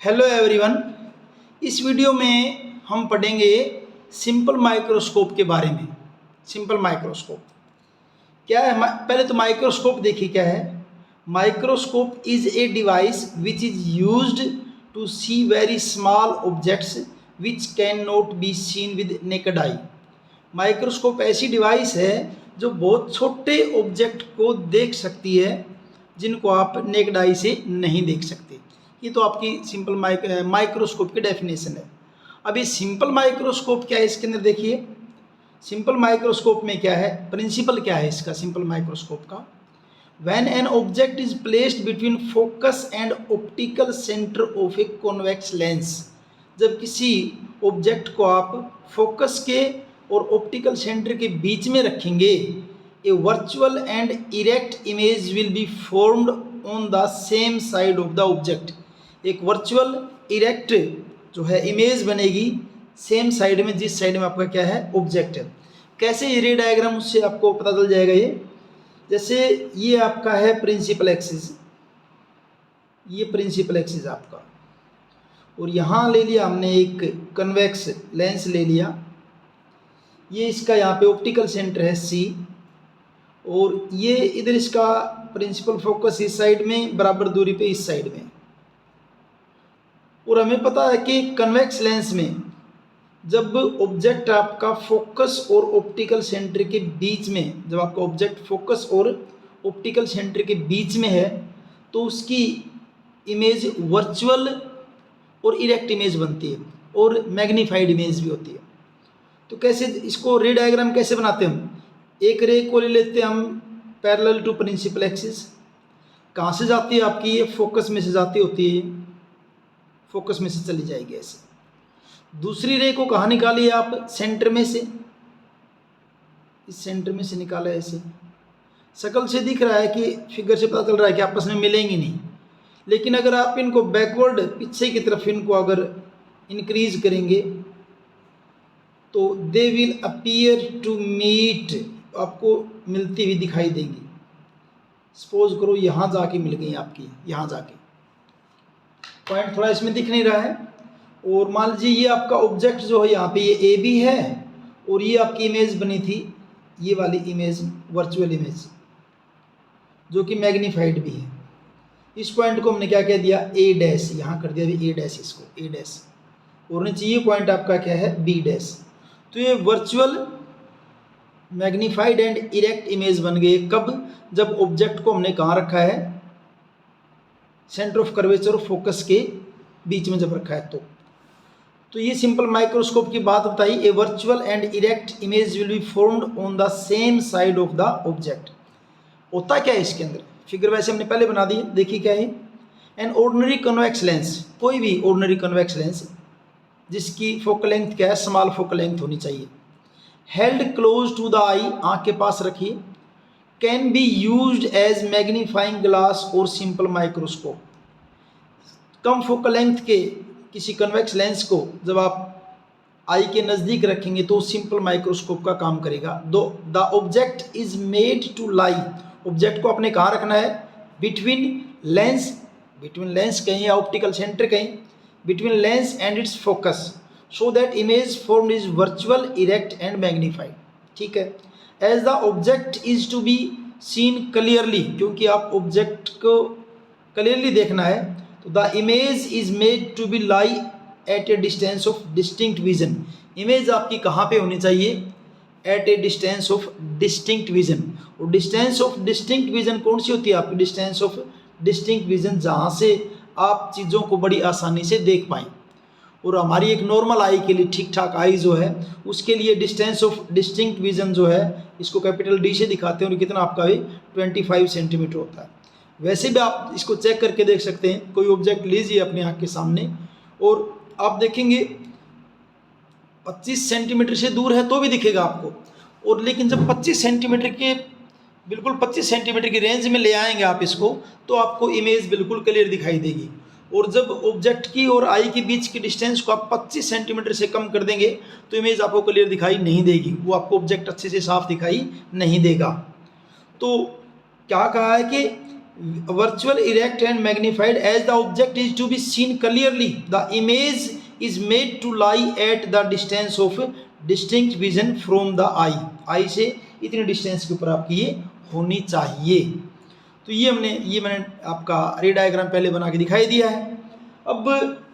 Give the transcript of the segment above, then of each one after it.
Hello everyone. इस video में हम पढ़ेंगे सिंपल माइक्रोस्कोप के बारे में। सिंपल माइक्रोस्कोप क्या है? पहले तो माइक्रोस्कोप देखिए क्या है। Microscope is a device which is used to see very small objects which can not be seen with naked eye. Microscope ऐसी डिवाइस है जो बहुत छोटे ऑब्जेक्ट को देख सकती है जिनको आप नेकेड आई से नहीं देख सकते। ये तो आपकी सिंपल माइक्रोस्कोप की डेफिनेशन है। अब ये सिंपल माइक्रोस्कोप क्या है इसके अंदर देखिए। सिंपल माइक्रोस्कोप में क्या है, प्रिंसिपल क्या है इसका सिंपल माइक्रोस्कोप का। When an object is placed between focus and optical centre of a convex lens, जब किसी ऑब्जेक्ट को आप फोकस के और ऑप्टिकल सेंटर के बीच में रखेंगे, a virtual and erect image will be formed on the same side of the object. एक वर्चुअल इरेक्ट जो है इमेज बनेगी सेम साइड में, जिस साइड में आपका क्या है ऑब्जेक्ट है। कैसे ये रे डायग्राम उससे आपको पता चल जाएगा। ये जैसे ये आपका है प्रिंसिपल एक्सिस, ये प्रिंसिपल एक्सिस आपका, और यहाँ ले लिया हमने एक कन्वेक्स लेंस ले लिया। ये इसका यहाँ पे ऑप्टिकल सेंटर है सी, और ये इधर इसका प्रिंसिपल फोकस इस साइड में, बराबर दूरी पे इस साइड में। और हमें पता है कि कन्वेक्स लेंस में जब ऑब्जेक्ट आपका फोकस और ऑप्टिकल सेंटर के बीच में, जब आपका ऑब्जेक्ट फोकस और ऑप्टिकल सेंटर के बीच में है, तो उसकी इमेज वर्चुअल और इरेक्ट इमेज बनती है और मैग्नीफाइड इमेज भी होती है। तो कैसे इसको रे डायग्राम कैसे बनाते हैं हम? एक रे को ले लेते हैं हम पैरेलल टू प्रिंसिपल एक्सिस। कहाँ से जाती है आपकी? ये फोकस में से जाती होती है, फोकस में से चली जाएगी ऐसे। दूसरी रे को कहाँ निकाली आप? सेंटर में से, इस सेंटर में से निकाला है ऐसे। शक्ल से दिख रहा है कि फिगर से पता चल रहा है कि आपस में मिलेंगी नहीं, लेकिन अगर आप इनको बैकवर्ड पीछे की तरफ इनको अगर इंक्रीज करेंगे तो they will appear to meet, आपको मिलती हुई दिखाई देंगी। सपोज करो यहाँ जाके मिल गई आपकी, यहाँ जाके पॉइंट थोड़ा इसमें दिख नहीं रहा है। और मान लीजिए ये आपका ऑब्जेक्ट जो है यहाँ पे ये ए बी है, और ये आपकी इमेज बनी थी, ये वाली इमेज वर्चुअल इमेज जो कि मैग्नीफाइड भी है। इस पॉइंट को हमने क्या कह दिया? ए डैश, यहाँ कर दिया अभी ए डैश, इसको ए डैश, और नीचे ये पॉइंट आपका क्या है? B dash. तो ये virtual magnified and erect image बन गई। कब? जब ऑब्जेक्ट को हमने कहाँ रखा है? सेंटर ऑफ कर्वेचर और फोकस के बीच में जब रखा है तो ये सिंपल माइक्रोस्कोप की बात बताई। A virtual and erect image will be formed on the same side of the object. होता क्या है इसके अंदर? फिगर वैसे हमने पहले बना दी है, देखिए क्या है। एन ऑर्डिनरी कन्वेक्स लेंस, कोई भी ऑर्डिनरी कन्वेक्स लेंस जिसकी फोकल लेंथ क्या है? स्मॉल फोकल लेंथ होनी चाहिए। Held close to the eye, आँख के पास रखिए। Can be used as magnifying glass और सिंपल माइक्रोस्कोप। कम फोकल लेंथ के किसी कन्वेक्स लेंस को जब आप आई के नज़दीक रखेंगे तो सिंपल माइक्रोस्कोप का काम करेगा। The object is made to lie, object को अपने कहाँ रखना है? बिटवीन लेंस, बिटवीन लेंस कहीं या ऑप्टिकल सेंटर कहीं, between lens and its focus, so that image formed is virtual, erect and magnified. ठीक है। As the object is to be seen clearly, क्योंकि आप ऑब्जेक्ट को क्लियरली देखना है, तो the image is made to be lie at a distance of distinct vision. Image आपकी कहाँ पे होनी चाहिए? At a distance of distinct vision. और डिस्टेंस ऑफ डिस्टिंक्ट विजन कौन सी होती है आपकी? डिस्टेंस ऑफ डिस्टिंक्ट विजन जहाँ से आप चीज़ों को बड़ी आसानी से देख पाएँ। और हमारी एक नॉर्मल आई के लिए, ठीक ठाक आई जो है, उसके लिए डिस्टेंस ऑफ डिस्टिंक्ट विजन जो है, इसको कैपिटल डी से दिखाते हैं, और कितना आपका भी 25 सेंटीमीटर होता है। वैसे भी आप इसको चेक करके देख सकते हैं। कोई ऑब्जेक्ट लीजिए अपनी आँख के सामने और आप देखेंगे 25 सेंटीमीटर से दूर है तो भी दिखेगा आपको, और लेकिन जब 25 सेंटीमीटर के बिल्कुल 25 सेंटीमीटर की रेंज में ले आएंगे आप इसको, तो आपको इमेज बिल्कुल क्लियर दिखाई देगी। और जब ऑब्जेक्ट की और आई के बीच की डिस्टेंस को आप 25 सेंटीमीटर से कम कर देंगे तो इमेज आपको क्लियर दिखाई नहीं देगी, वो आपको ऑब्जेक्ट अच्छे से साफ दिखाई नहीं देगा। तो क्या कहा है कि virtual erect and magnified as the object is to be seen clearly. The image is made to lie at the distance of distinct vision from the eye. आई से इतनी डिस्टेंस के ऊपर आपकी ये होनी चाहिए। तो ये मैंने आपका रे डायग्राम पहले बना के दिखाई दिया है। अब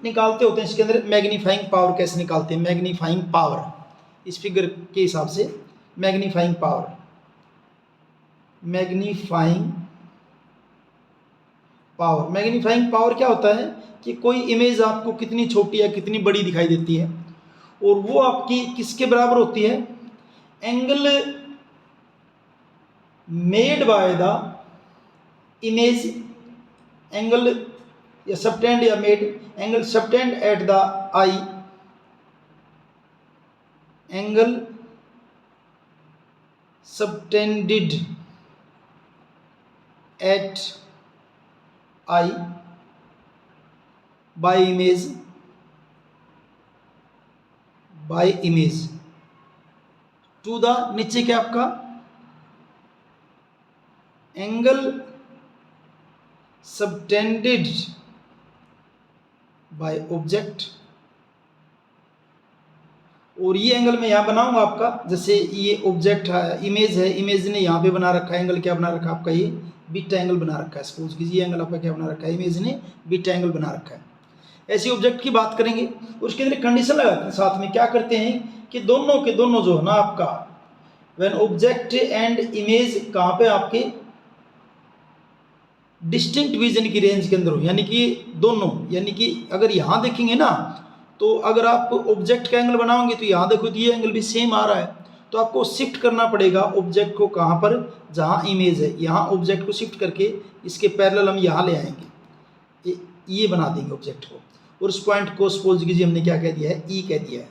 निकालते होते हैं इसके अंदर मैग्नीफाइंग पावर कैसे निकालते हैं। मैग्नीफाइंग पावर इस फिगर के हिसाब से मैग्नीफाइंग पावर क्या होता है कि कोई इमेज आपको कितनी छोटी या कितनी बड़ी दिखाई देती है और वो आपकी किसके बराबर होती है, angle made by the image, angle या सबटेंड या made, angle subtend at the eye, angle subtended at eye by image to the, नीचे क्या आपका एंगल सबटेंडेड बाय ऑब्जेक्ट। और ये एंगल मैं यहाँ बनाऊंगा आपका, जैसे ये ऑब्जेक्ट है, इमेज है, इमेज ने यहाँ पे बना रखा है एंगल, क्या बना रखा है आपका, ये बीटा एंगल बना रखा है। सपोज कीजिए एंगल आपका क्या बना रखा है, इमेज ने बीटा एंगल बना रखा है। ऐसे ऑब्जेक्ट की बात करेंगे, उसके अंदर कंडीशन लगाते हैं साथ में, क्या करते हैं कि दोनों के दोनों जो है ना आपका, व्हेन ऑब्जेक्ट एंड इमेज कहाँ पे आपके डिस्टिंक्ट विजन की रेंज के अंदर हो, यानी कि दोनों, यानी कि अगर यहाँ देखेंगे ना तो अगर आप ऑब्जेक्ट का एंगल बनाओगे तो यहाँ देखो तो ये एंगल भी सेम आ रहा है, तो आपको शिफ्ट करना पड़ेगा ऑब्जेक्ट को कहाँ पर, जहाँ इमेज है, यहाँ ऑब्जेक्ट को शिफ्ट करके इसके पैरेलल हम यहाँ ले आएंगे, ये बना देंगे ऑब्जेक्ट को। और उस पॉइंट को सपोज कीजिए हमने क्या कह दिया है, ई कह दिया है।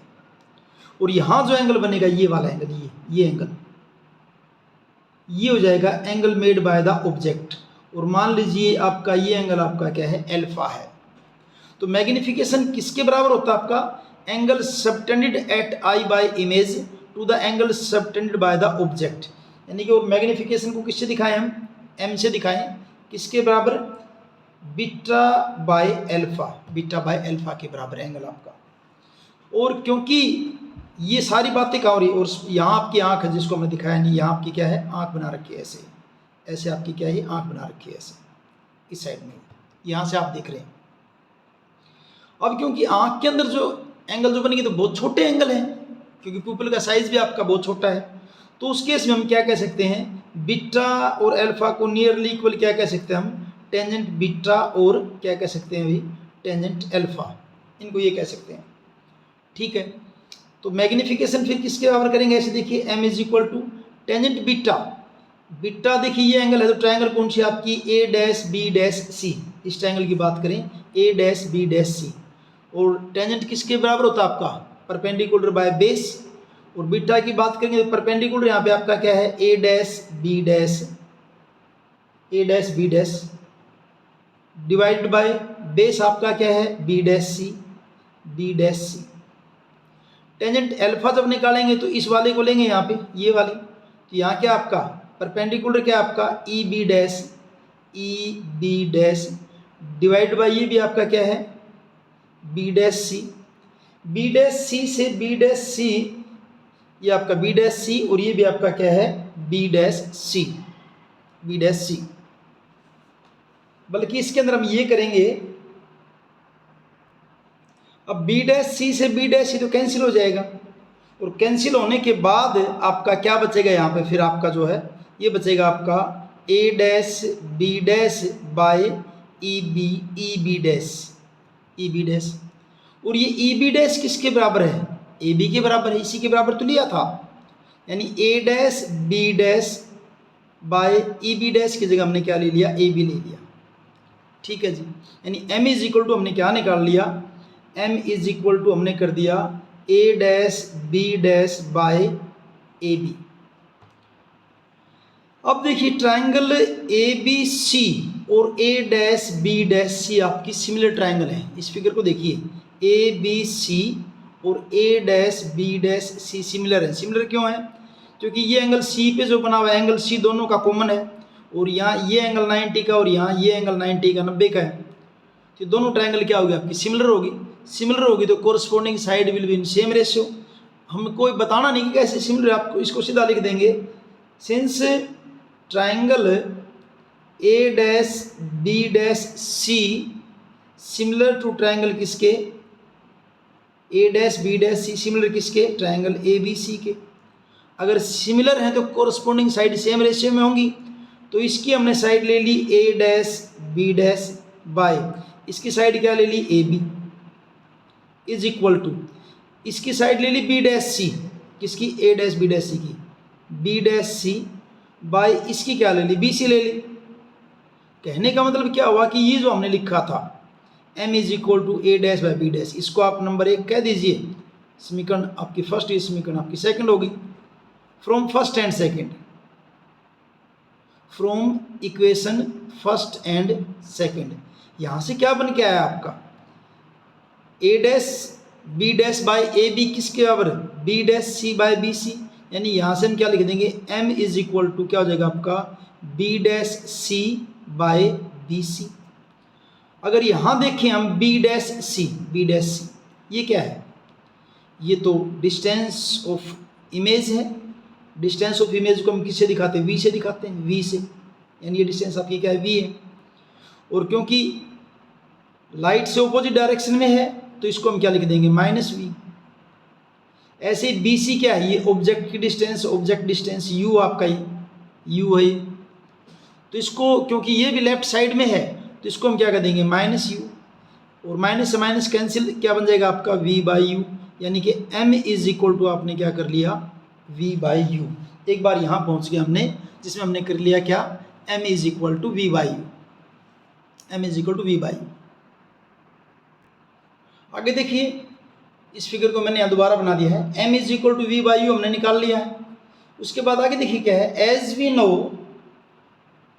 और यहाँ जो एंगल बनेगा ये वाला एंगल, ये एंगल, ये हो जाएगा angle made by the object. और मान लीजिए आपका ये एंगल आपका क्या है, अल्फा है। तो मैग्निफिकेशन किसके बराबर होता है आपका, angle subtended at eye by image to the angle subtended by the object. यानी कि वो मैग्निफिकेशन को किससे दिखाएं हम, एम से दिखाएं, किसके बराबर, बीटा बाय अल्फा के बराबर एंगल आपका। और क्योंकि ये सारी बातें क्या हो रही है, और यहाँ आपकी आँख है जिसको हमने दिखाया नहीं, यहाँ आपकी क्या है, आँख बना रखी है, ऐसे आपकी क्या है, आँख बना रखी है ऐसे इस साइड में, यहाँ से आप देख रहे हैं। अब क्योंकि आँख के अंदर जो एंगल जो बनेगी तो बहुत छोटे एंगल हैं, क्योंकि प्यूपिल का साइज भी आपका बहुत छोटा है, तो उस केस में हम क्या कह सकते हैं, बीटा और अल्फा को नियरली इक्वल क्या कह सकते हैं हम, टेंजेंट बीटा और क्या कह सकते हैं अभी, टेंजेंट अल्फा, इनको ये कह सकते हैं। ठीक है, तो मैग्निफिकेशन फिर किसके बराबर करेंगे, ऐसे देखिए m is equal to tangent beta देखिए ये एंगल है, तो ट्रायंगल कौन सी आपकी, A dash B dash C, इस ट्रायंगल की बात करें, A dash B dash C. और टेंजेंट किसके बराबर होता है आपका, परपेंडिकुलर बाय बेस। और बीटा की बात करेंगे तो परपेंडिकुलर यहाँ पे आपका क्या है, A dash B dash divide by base आपका क्या है, B dash C. Tangent alpha जब निकालेंगे तो इस वाले को लेंगे यहाँ पे, ये वाली, तो यहाँ क्या आपका परपेंडिकुलर क्या आपका, E B dash divide by ये भी आपका क्या है, बी डैश सी से बी डैश सी, ये आपका बी डैश सी, और ये भी आपका क्या है, बी डैश सी। बल्कि इसके अंदर हम ये करेंगे, अब बी डैश सी से बी डैश सी तो कैंसिल हो जाएगा, और कैंसिल होने के बाद आपका क्या बचेगा यहाँ पे, फिर आपका जो है ये बचेगा आपका A dash B dash by E B dash. और ये ई बी डैश किसके बराबर है, ए बी के बराबर है, इसी के बराबर तो लिया था, यानी A dash B dash by E B dash की जगह हमने क्या ले लिया, ए बी ले लिया। ठीक है जी, यानी m इज इक्वल टू हमने क्या निकाल लिया, m इज इक्वल टू हमने कर दिया a dash b dash by A B. अब देखिए ट्रायंगल ए बी सी और a dash b dash C आपकी सिमिलर ट्रायंगल है। इस फिगर को देखिए, ए बी सी और a dash b dash C similar है। सिमिलर क्यों है, क्योंकि ये एंगल C पे जो बना हुआ है, एंगल C दोनों का कॉमन है, और यहाँ ये एंगल 90 का और यहाँ ये एंगल 90 का 90 का है, तो दोनों ट्रायंगल क्या होगी आपकी सिमिलर होगी। सिमिलर होगी तो corresponding side will be in same ratio. हम कोई बताना नहीं कि कैसे सिमिलर, आपको इसको सीधा लिख देंगे, since triangle A dash B dash C similar to triangle किसके, A dash B dash C similar किसके, ट्रायंगल ए बी सी के। अगर सिमिलर हैं तो कोरस्पोंडिंग साइड सेम रेशियो में होंगी, तो इसकी हमने साइड ले ली A dash B dash by इसकी साइड क्या ले ली A B is equal to इसकी साइड ले ली बी डैश सी, किसकी, A dash B dash C की, बी डैश सी बाय इसकी क्या ले ली, बी सी ले ली। कहने का मतलब क्या हुआ कि ये जो हमने लिखा था m is equal to A dash by B dash, इसको आप नंबर 1 कह दीजिए, समीकरण आपकी फर्स्ट, ये समीकरण आपकी सेकंड होगी। From first and second, from equation first and second, यहाँ से क्या बन के आया आपका, A dash B dash by A B किसके बराबर, B dash C by B C, यानी यहाँ से हम क्या लिख देंगे m इज इक्वल टू क्या हो जाएगा आपका B dash C by B सी। अगर यहाँ देखें हम बी डैश सी, बी डैश सी ये क्या है, ये तो डिस्टेंस ऑफ इमेज है। डिस्टेंस ऑफ इमेज को हम किससे दिखाते हैं, v से दिखाते हैं, v से, यानी ये डिस्टेंस आपकी क्या है, v है। और क्योंकि लाइट से ऑपोजिट डायरेक्शन में है तो इसको हम क्या लिख देंगे -v। ऐसे ही बी सी क्या है, ये ऑब्जेक्ट की डिस्टेंस, ऑब्जेक्ट डिस्टेंस u आपका ही u है, तो इसको क्योंकि ये भी लेफ्ट साइड में है तो इसको हम क्या कर देंगे -u, और माइनस से माइनस कैंसिल, क्या बन जाएगा आपका v बाई यू, यानी कि m इज इक्वल टू आपने क्या कर लिया v बाई यू। एक बार यहाँ पहुँच गए हमने, जिसमें हमने कर लिया क्या, m is equal to v by U, m is equal to v by U. आगे देखिए, इस फिगर को मैंने यहाँ दोबारा बना दिया है, m is equal to v by U हमने निकाल लिया है। उसके बाद आगे देखिए क्या है, एज वी नो,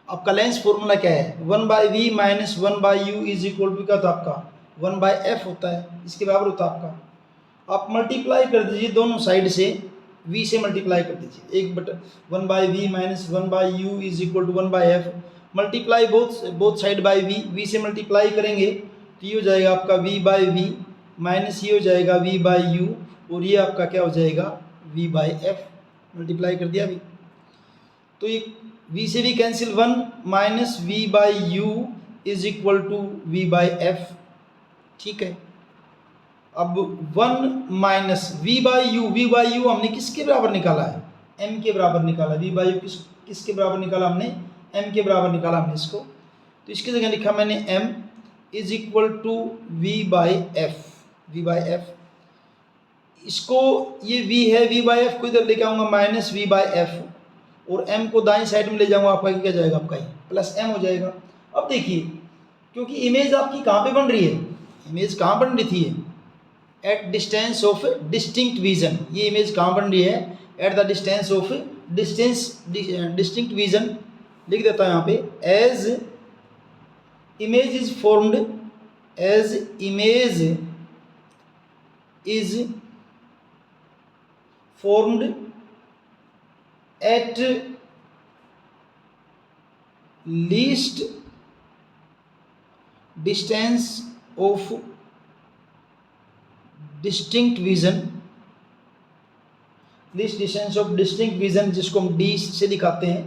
आपका लेंस फॉर्मूला क्या है, 1/v minus 1/u is equal to क्या था आपका 1/f होता है, इसके बराबर होता है आपका। आप मल्टीप्लाई कर दीजिए दोनों साइड से, v से मल्टीप्लाई कर दीजिए, 1/v minus 1/u is equal to 1/f, multiply both side by v से मल्टीप्लाई करेंगे तो ये हो जाएगा आपका v/v माइनस ये हो जाएगा v/u, और ये आपका क्या हो जाएगा v/f, मल्टीप्लाई कर दिया अभी, तो ये v से भी cancel 1 minus v/u is equal to v/f, ठीक है। अब 1 माइनस v/u हमने किसके बराबर निकाला है, m के बराबर निकाला, v/u किसके बराबर निकाला हमने, m के बराबर निकाला हमने इसको, तो इसकी जगह लिखा मैंने m is equal to v/f, इसको ये v है, v/f को इधर लेके आऊँगा माइनस v/f, और m को दाएं साइड में ले जाऊंगा, आपका क्या जाएगा, आपका ही प्लस m हो जाएगा। अब देखिए, क्योंकि इमेज आपकी कहाँ पे बन रही है, इमेज कहाँ बन रही थी, at distance of distinct vision, ये इमेज कहाँ बन रही है, at the distance of distinct vision, लिख देता हूँ यहाँ पे, as image is formed, as image is formed at least distance of distinct vision, least distance of distinct vision जिसको हम d से दिखाते हैं,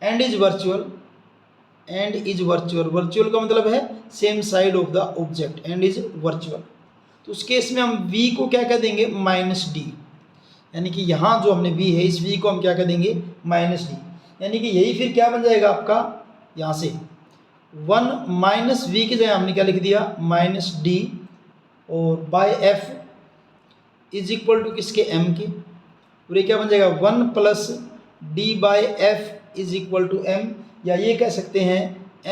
and is virtual, virtual का मतलब है same side of the object, and is virtual, तो उस केस में हम v को क्या कह देंगे -d, यानी कि यहाँ जो हमने v है, इस v को हम क्या कर देंगे -d, यानी कि यही फिर क्या बन जाएगा आपका, यहाँ से 1 माइनस v की जगह हमने क्या लिख दिया -d, और by f is equal to किसके, m के, और ये क्या बन जाएगा 1 plus d by f is equal to m, या ये कह सकते हैं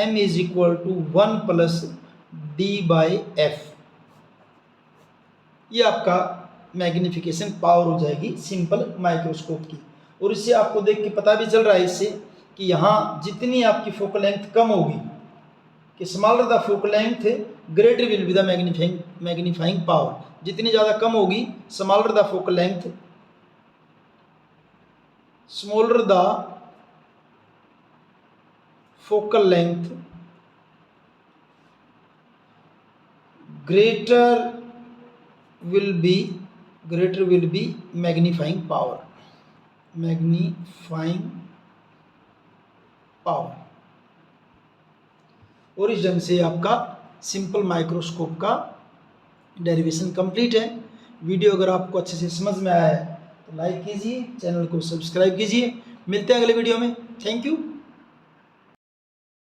m is equal to 1 plus d by f। ये आपका मैग्नीफिकेशन पावर हो जाएगी सिंपल माइक्रोस्कोप की, और इससे आपको देख के पता भी चल रहा है इससे कि यहाँ जितनी आपकी फोकल लेंथ कम होगी, कि smaller the focal length greater will be the magnifying power, जितनी ज़्यादा कम होगी smaller the focal length, smaller the focal length, greater will be magnifying power. और इस ढंग से आपका सिंपल माइक्रोस्कोप का डेरिवेशन कंप्लीट है। वीडियो अगर आपको अच्छे से समझ में आया है तो लाइक कीजिए, चैनल को सब्सक्राइब कीजिए। मिलते हैं अगले वीडियो में। Thank you.